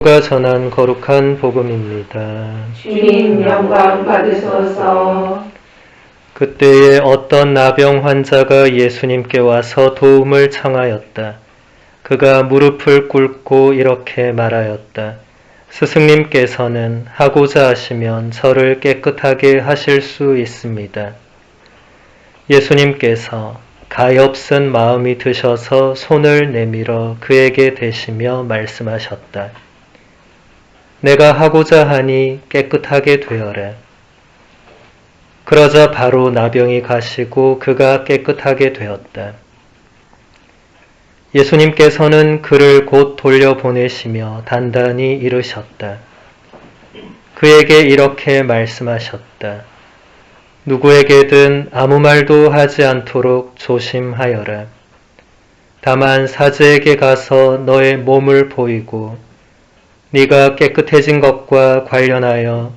가 전한 거룩한 복음입니다. 주님 영광 받으소서. 그때에 어떤 나병 환자가 예수님께 와서 도움을 청하였다. 그가 무릎을 꿇고 이렇게 말하였다. 스승님께서는 하고자 하시면 저를 깨끗하게 하실 수 있습니다. 예수님께서 가엾은 마음이 드셔서 손을 내밀어 그에게 대시며 말씀하셨다. 내가 하고자 하니 깨끗하게 되어라. 그러자 바로 나병이 가시고 그가 깨끗하게 되었다. 예수님께서는 그를 곧 돌려보내시며 단단히 이르셨다. 그에게 이렇게 말씀하셨다. 누구에게든 아무 말도 하지 않도록 조심하여라. 다만 사제에게 가서 너의 몸을 보이고 네가 깨끗해진 것과 관련하여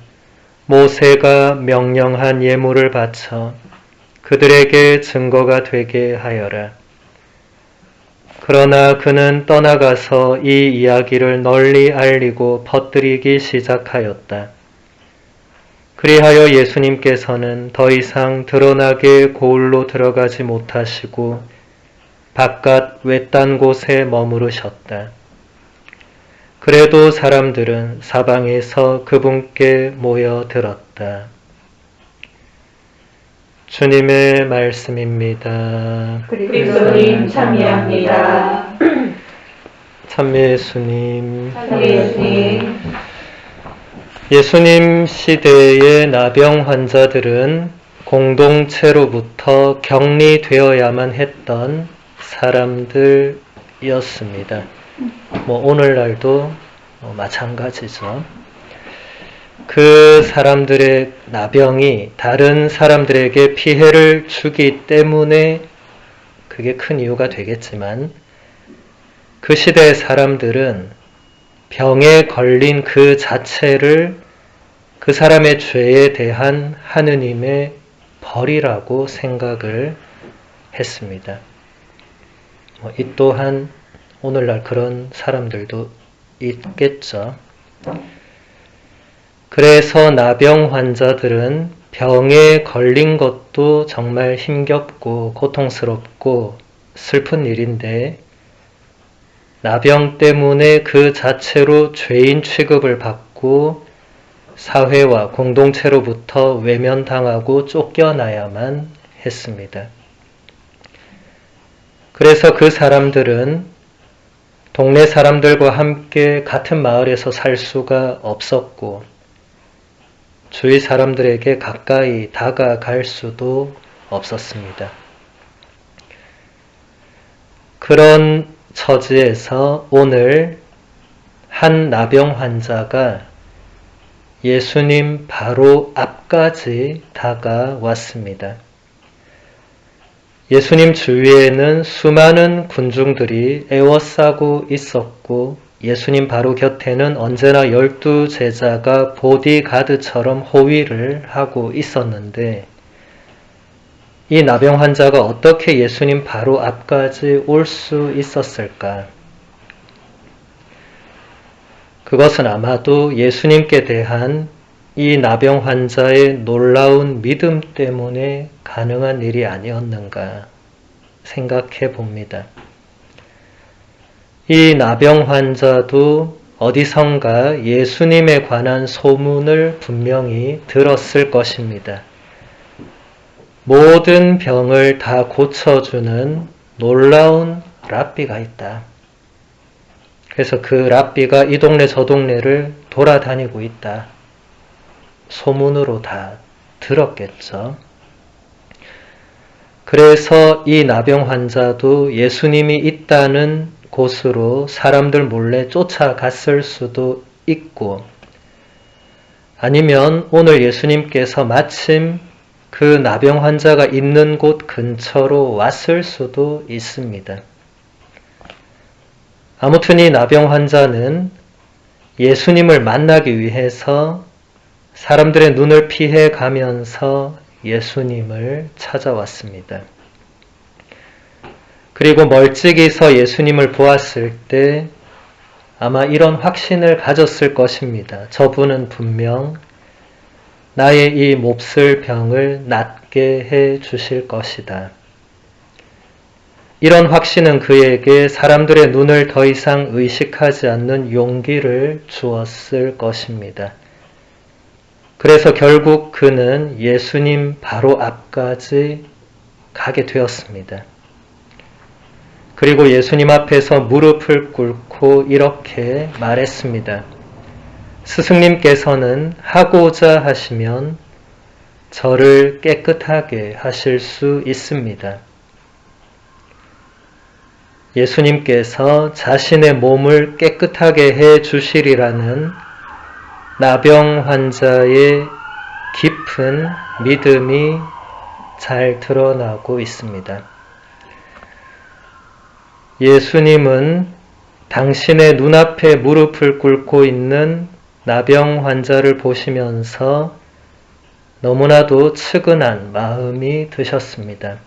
모세가 명령한 예물을 바쳐 그들에게 증거가 되게 하여라. 그러나 그는 떠나가서 이 이야기를 널리 알리고 퍼뜨리기 시작하였다. 그리하여 예수님께서는 더 이상 드러나게 고을로 들어가지 못하시고 바깥 외딴 곳에 머무르셨다. 그래도 사람들은 사방에서 그분께 모여들었다. 주님의 말씀입니다. 그리스도님 참여합니다. 참여 예수님. 예수님. 예수님 시대의 나병 환자들은 공동체로부터 격리되어야만 했던 사람들이었습니다. 오늘날도 마찬가지죠. 그 사람들의 나병이 다른 사람들에게 피해를 주기 때문에 그게 큰 이유가 되겠지만 그 시대의 사람들은 병에 걸린 그 자체를 그 사람의 죄에 대한 하느님의 벌이라고 생각을 했습니다. 이 또한 오늘날 그런 사람들도 있겠죠. 그래서 나병 환자들은 병에 걸린 것도 정말 힘겹고 고통스럽고 슬픈 일인데 나병 때문에 그 자체로 죄인 취급을 받고 사회와 공동체로부터 외면당하고 쫓겨나야만 했습니다. 그래서 그 사람들은 동네 사람들과 함께 같은 마을에서 살 수가 없었고 주위 사람들에게 가까이 다가갈 수도 없었습니다. 그런 처지에서 오늘 한 나병 환자가 예수님 바로 앞까지 다가왔습니다. 예수님 주위에는 수많은 군중들이 에워싸고 있었고 예수님 바로 곁에는 언제나 12 제자가 보디가드처럼 호위를 하고 있었는데 이 나병 환자가 어떻게 예수님 바로 앞까지 올 수 있었을까? 그것은 아마도 예수님께 대한 이 나병 환자의 놀라운 믿음 때문에 가능한 일이 아니었는가 생각해 봅니다. 이 나병 환자도 어디선가 예수님에 관한 소문을 분명히 들었을 것입니다. 모든 병을 다 고쳐주는 놀라운 랍비가 있다. 그래서 그 랍비가 이 동네 저 동네를 돌아다니고 있다. 소문으로 다 들었겠죠. 그래서 이 나병 환자도 예수님이 있다는 곳으로 사람들 몰래 쫓아갔을 수도 있고 아니면 오늘 예수님께서 마침 그 나병 환자가 있는 곳 근처로 왔을 수도 있습니다. 아무튼 이 나병 환자는 예수님을 만나기 위해서 사람들의 눈을 피해 가면서 예수님을 찾아왔습니다. 그리고 멀찍이서 예수님을 보았을 때 아마 이런 확신을 가졌을 것입니다. 저분은 분명 나의 이 몹쓸 병을 낫게 해 주실 것이다. 이런 확신은 그에게 사람들의 눈을 더 이상 의식하지 않는 용기를 주었을 것입니다. 그래서 결국 그는 예수님 바로 앞까지 가게 되었습니다. 그리고 예수님 앞에서 무릎을 꿇고 이렇게 말했습니다. 스승님께서는 하고자 하시면 저를 깨끗하게 하실 수 있습니다. 예수님께서 자신의 몸을 깨끗하게 해 주시리라는 나병 환자의 깊은 믿음이 잘 드러나고 있습니다. 예수님은 당신의 눈앞에 무릎을 꿇고 있는 나병 환자를 보시면서 너무나도 측은한 마음이 드셨습니다.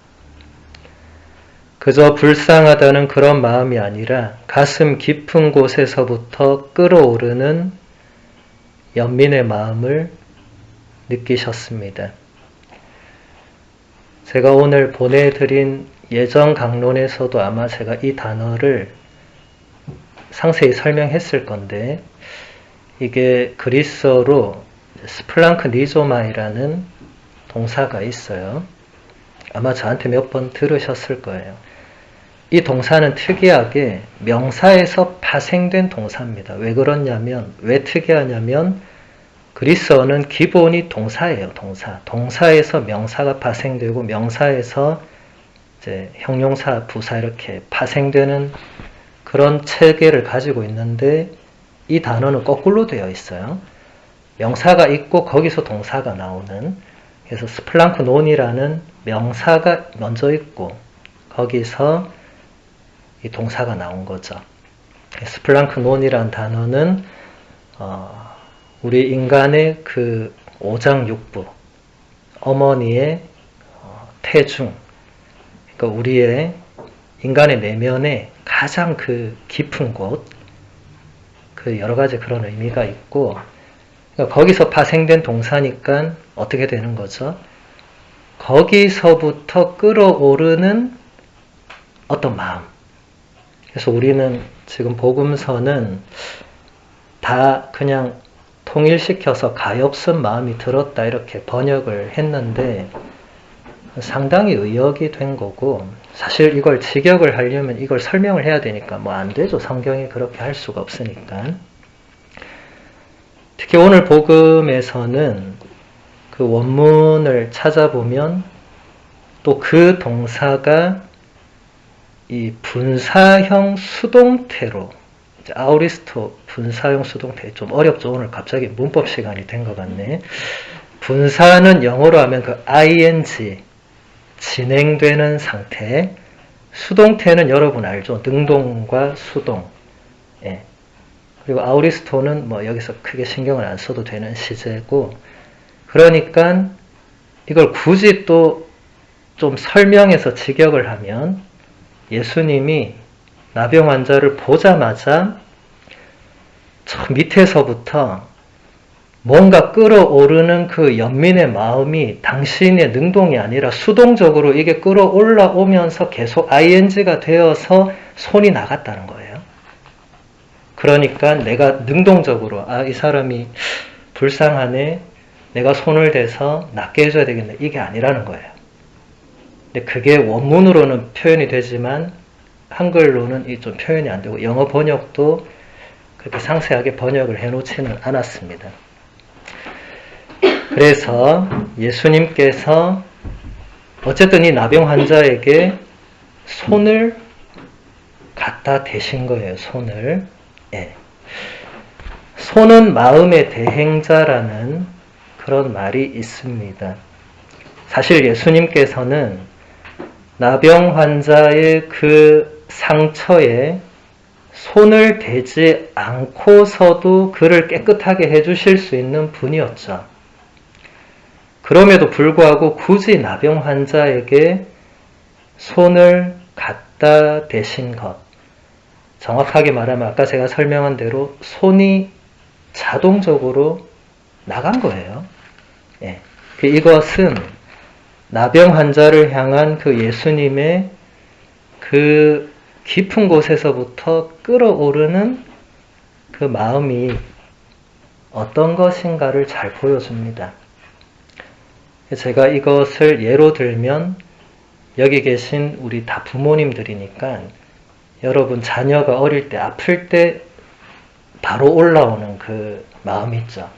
그저 불쌍하다는 그런 마음이 아니라 가슴 깊은 곳에서부터 끓어오르는 연민의 마음을 느끼셨습니다. 제가 오늘 보내드린 예정 강론에서도 아마 제가 이 단어를 상세히 설명했을 건데, 이게 그리스어로 스플랑크니조마이라는 동사가 있어요. 아마 저한테 몇 번 들으셨을 거예요. 이 동사는 특이하게 명사에서 파생된 동사입니다. 왜 그러냐면, 왜 특이하냐면 그리스어는 기본이 동사예요. 동사. 동사에서 명사가 파생되고 명사에서 이제 형용사, 부사 이렇게 파생되는 그런 체계를 가지고 있는데, 이 단어는 거꾸로 되어 있어요. 명사가 있고 거기서 동사가 나오는, 그래서 스플랑크논이라는 명사가 먼저 있고 거기서 이 동사가 나온 거죠. 스플랑크논이라는 단어는 우리 인간의 그 오장육부, 어머니의 태중, 그러니까 우리의 인간의 내면의 가장 그 깊은 곳, 그 여러 가지 그런 의미가 있고, 그러니까 거기서 파생된 동사니까 어떻게 되는 거죠? 거기서부터 끌어오르는 어떤 마음. 그래서 우리는 지금 복음서는 다 그냥 통일시켜서 가엾은 마음이 들었다 이렇게 번역을 했는데, 상당히 의역이 된 거고, 사실 이걸 직역을 하려면 이걸 설명을 해야 되니까 뭐 안 되죠. 성경이 그렇게 할 수가 없으니까. 특히 오늘 복음에서는 그 원문을 찾아보면 또 그 동사가 이 분사형 수동태로, 아우리스토 분사형 수동태, 좀 어렵죠. 오늘 갑자기 문법 시간이 된 것 같네. 분사는 영어로 하면 그 ing, 진행되는 상태. 수동태는 여러분 알죠? 능동과 수동. 예. 그리고 아우리스토는 뭐 여기서 크게 신경을 안 써도 되는 시제고, 그러니까 이걸 굳이 또 좀 설명해서 직역을 하면 예수님이 나병 환자를 보자마자 저 밑에서부터 뭔가 끌어오르는 그 연민의 마음이 당신의 능동이 아니라 수동적으로 이게 끌어올라오면서 계속 ing가 되어서 손이 나갔다는 거예요. 그러니까 내가 능동적으로 이 사람이 불쌍하네, 내가 손을 대서 낫게 해줘야 되겠네, 이게 아니라는 거예요. 근데 그게 원문으로는 표현이 되지만 한글로는 좀 표현이 안 되고, 영어 번역도 그렇게 상세하게 번역을 해놓지는 않았습니다. 그래서 예수님께서 어쨌든 이 나병 환자에게 손을 갖다 대신 거예요. 손을. 예. 손은 마음의 대행자라는 그런 말이 있습니다. 사실 예수님께서는 나병 환자의 그 상처에 손을 대지 않고서도 그를 깨끗하게 해주실 수 있는 분이었죠. 그럼에도 불구하고 굳이 나병 환자에게 손을 갖다 대신 것, 정확하게 말하면 아까 제가 설명한 대로 손이 자동적으로 나간 거예요. 예. 이것은 나병 환자를 향한 그 예수님의 그 깊은 곳에서부터 끓어오르는 그 마음이 어떤 것인가를 잘 보여줍니다. 제가 이것을 예로 들면 여기 계신 우리 다 부모님들이니까 여러분 자녀가 어릴 때 아플 때 바로 올라오는 그 마음 있죠.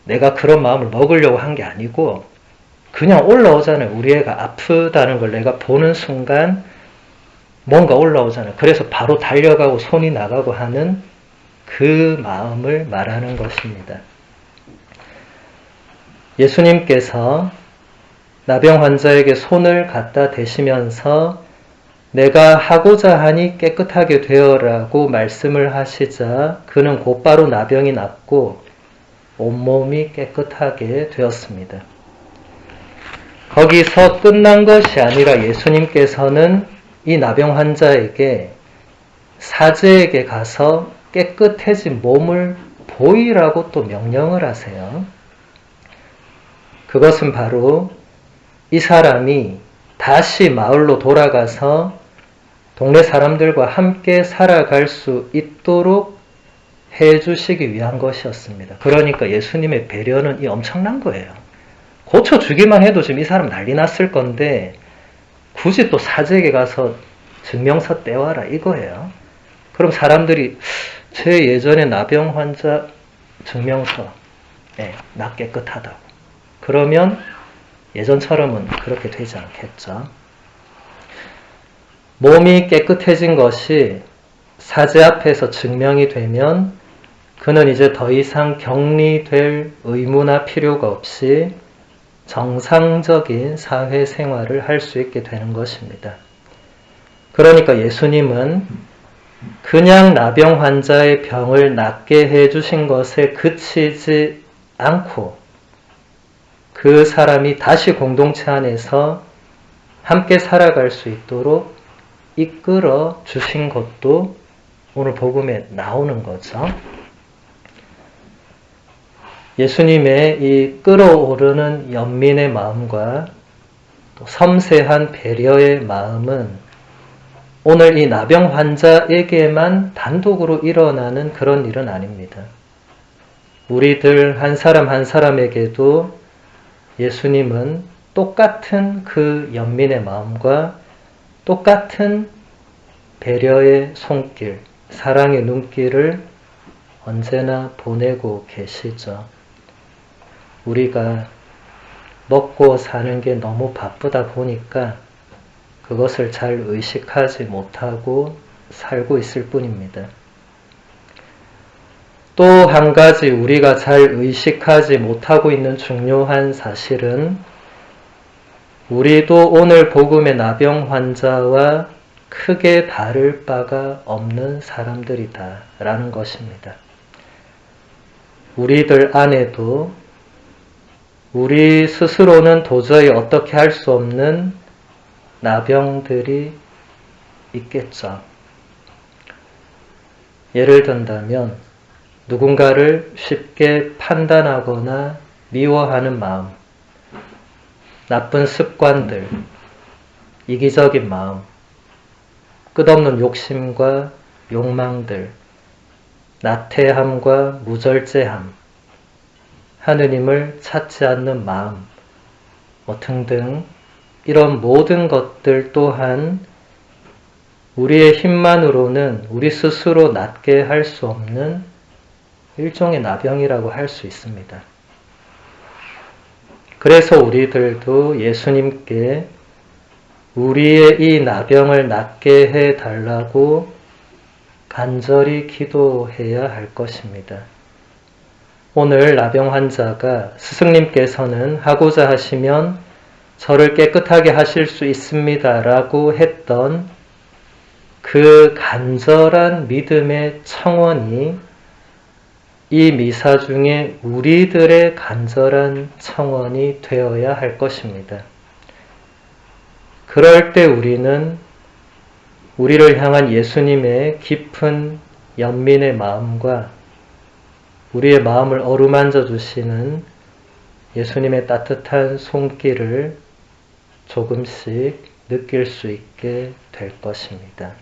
내가 그런 마음을 먹으려고 한 게 아니고 그냥 올라오잖아요. 우리 애가 아프다는 걸 내가 보는 순간 뭔가 올라오잖아요. 그래서 바로 달려가고 손이 나가고 하는 그 마음을 말하는 것입니다. 예수님께서 나병 환자에게 손을 갖다 대시면서 내가 하고자 하니 깨끗하게 되어라고 말씀을 하시자 그는 곧바로 나병이 낫고 온몸이 깨끗하게 되었습니다. 거기서 끝난 것이 아니라 예수님께서는 이 나병 환자에게 사제에게 가서 깨끗해진 몸을 보이라고 또 명령을 하세요. 그것은 바로 이 사람이 다시 마을로 돌아가서 동네 사람들과 함께 살아갈 수 있도록 해주시기 위한 것이었습니다. 그러니까 예수님의 배려는 이 엄청난 거예요. 고쳐주기만 해도 지금 이 사람 난리 났을 건데 굳이 또 사제에게 가서 증명서 떼와라 이거예요. 그럼 사람들이 제 예전에 나병 환자 증명서 나 깨끗하다고 그러면 예전처럼은 그렇게 되지 않겠죠. 몸이 깨끗해진 것이 사제 앞에서 증명이 되면 그는 이제 더 이상 격리될 의무나 필요가 없이 정상적인 사회생활을 할 수 있게 되는 것입니다. 그러니까 예수님은 그냥 나병 환자의 병을 낫게 해주신 것에 그치지 않고 그 사람이 다시 공동체 안에서 함께 살아갈 수 있도록 이끌어 주신 것도 오늘 복음에 나오는 거죠. 예수님의 이 끓어오르는 연민의 마음과 또 섬세한 배려의 마음은 오늘 이 나병 환자에게만 단독으로 일어나는 그런 일은 아닙니다. 우리들 한 사람 한 사람에게도 예수님은 똑같은 그 연민의 마음과 똑같은 배려의 손길, 사랑의 눈길을 언제나 보내고 계시죠. 우리가 먹고 사는 게 너무 바쁘다 보니까 그것을 잘 의식하지 못하고 살고 있을 뿐입니다. 또 한 가지 우리가 잘 의식하지 못하고 있는 중요한 사실은 우리도 오늘 복음의 나병 환자와 크게 다를 바가 없는 사람들이다 라는 것입니다. 우리들 안에도 우리 스스로는 도저히 어떻게 할 수 없는 나병들이 있겠죠. 예를 든다면 누군가를 쉽게 판단하거나 미워하는 마음, 나쁜 습관들, 이기적인 마음, 끝없는 욕심과 욕망들, 나태함과 무절제함, 하느님을 찾지 않는 마음, 등등 이런 모든 것들 또한 우리의 힘만으로는 우리 스스로 낫게 할 수 없는 일종의 나병이라고 할 수 있습니다. 그래서 우리들도 예수님께 우리의 이 나병을 낫게 해달라고 간절히 기도해야 할 것입니다. 오늘 나병 환자가 스승님께서는 하고자 하시면 저를 깨끗하게 하실 수 있습니다 라고 했던 그 간절한 믿음의 청원이 이 미사 중에 우리들의 간절한 청원이 되어야 할 것입니다. 그럴 때 우리는 우리를 향한 예수님의 깊은 연민의 마음과 우리의 마음을 어루만져 주시는 예수님의 따뜻한 손길을 조금씩 느낄 수 있게 될 것입니다.